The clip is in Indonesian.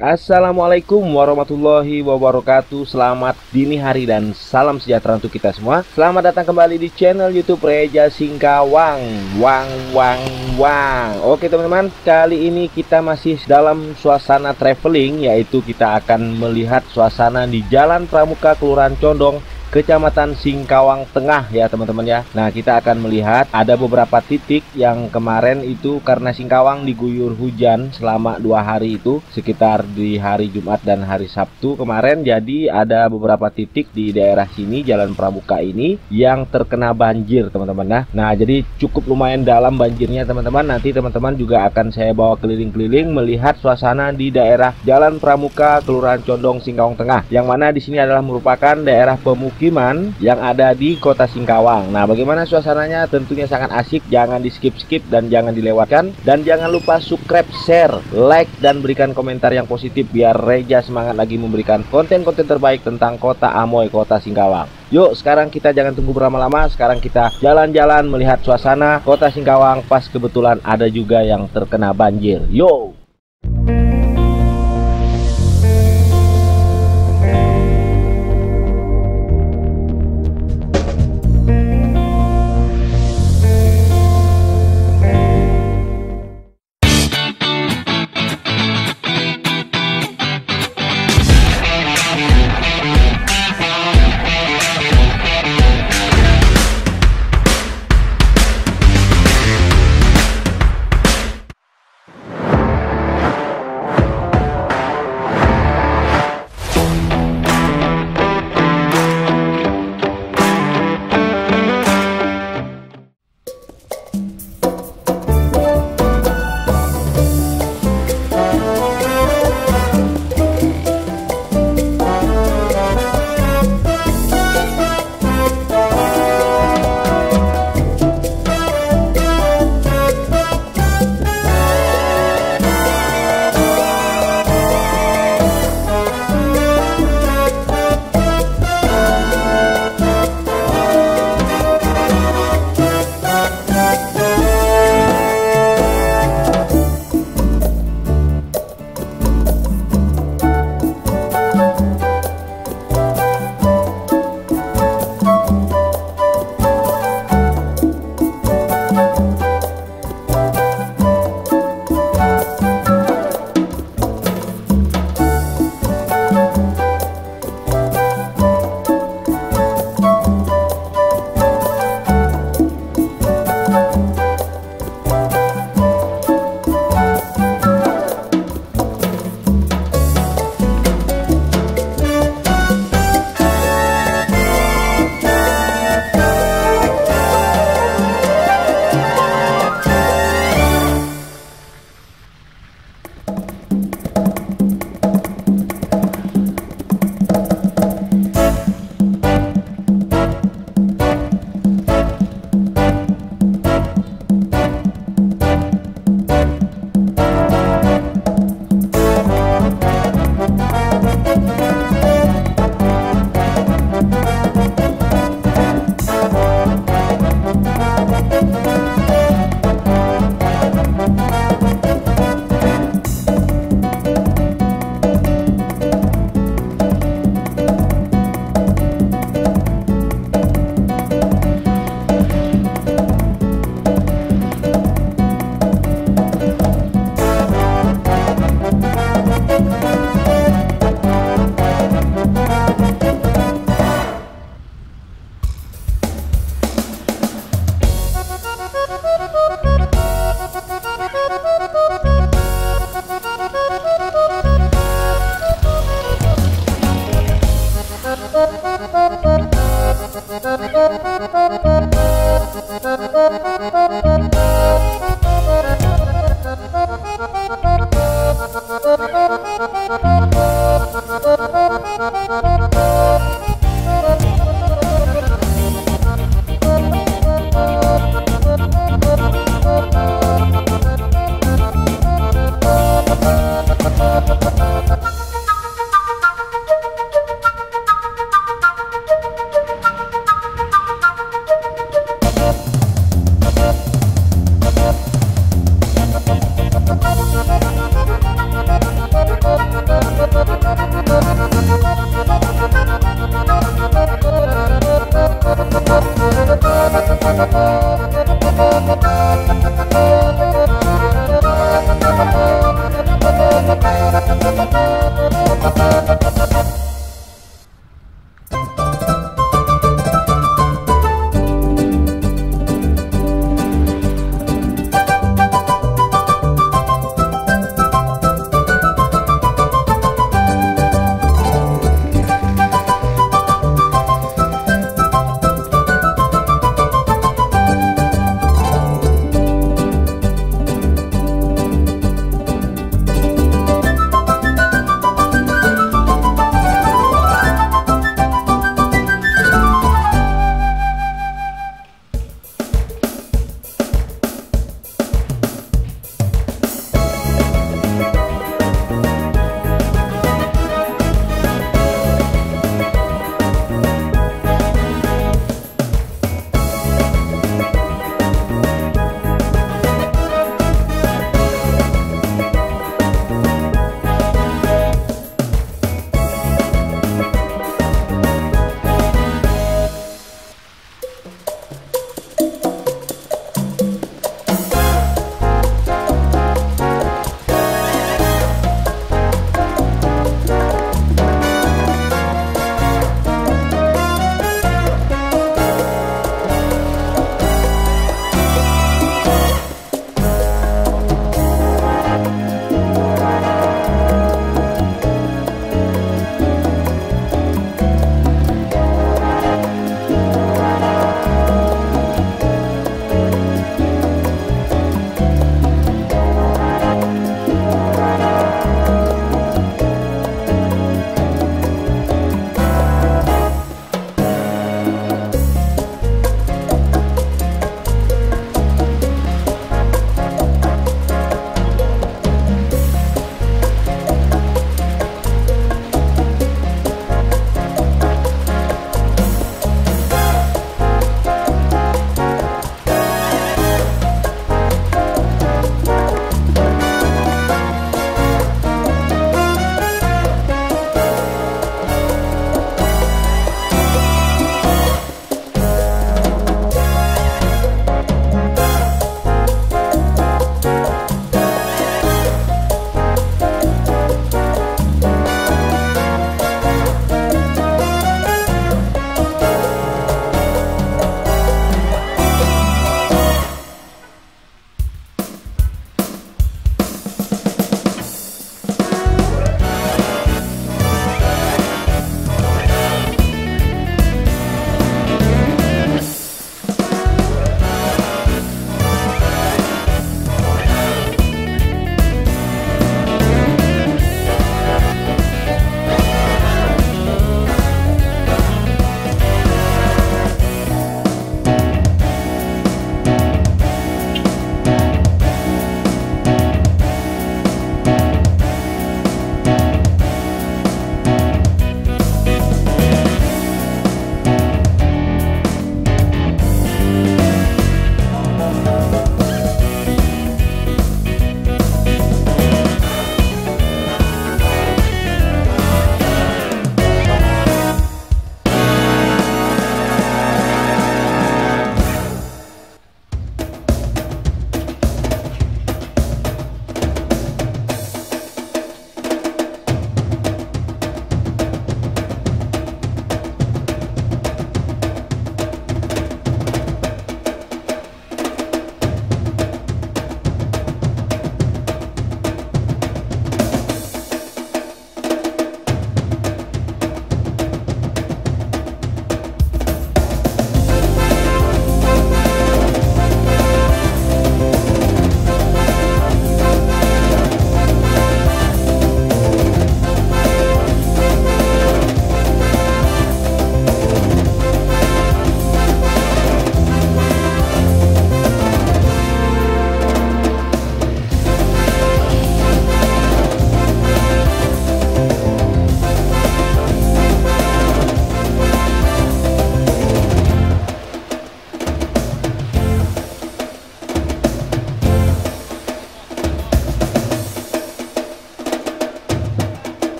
Assalamualaikum warahmatullahi wabarakatuh. Selamat dini hari dan salam sejahtera untuk kita semua. Selamat datang kembali di channel YouTube Reja Singkawang. Oke teman-teman, kali ini kita masih dalam suasana traveling, yaitu kita akan melihat suasana di Jalan Pramuka, Kelurahan Condong, Kecamatan Singkawang Tengah ya teman-teman ya. Nah, kita akan melihat ada beberapa titik yang kemarin itu karena Singkawang diguyur hujan selama 2 hari itu, sekitar di hari Jumat dan hari Sabtu kemarin. Jadi ada beberapa titik di daerah sini Jalan Pramuka ini yang terkena banjir teman-teman. Nah, jadi cukup lumayan dalam banjirnya teman-teman. Nanti teman-teman juga akan saya bawa keliling-keliling melihat suasana di daerah Jalan Pramuka, Kelurahan Condong, Singkawang Tengah. Yang mana di sini adalah merupakan daerah pemukiman yang ada di kota Singkawang. Nah, bagaimana suasananya? Tentunya sangat asik, jangan di skip-skip dan jangan dilewatkan. Dan jangan lupa subscribe, share, like, dan berikan komentar yang positif biar Reja semangat lagi memberikan konten-konten terbaik tentang kota Amoy, kota Singkawang. Yuk, sekarang kita jangan tunggu berlama-lama. Sekarang kita jalan-jalan melihat suasana kota Singkawang. Pas kebetulan ada juga yang terkena banjir. Yo!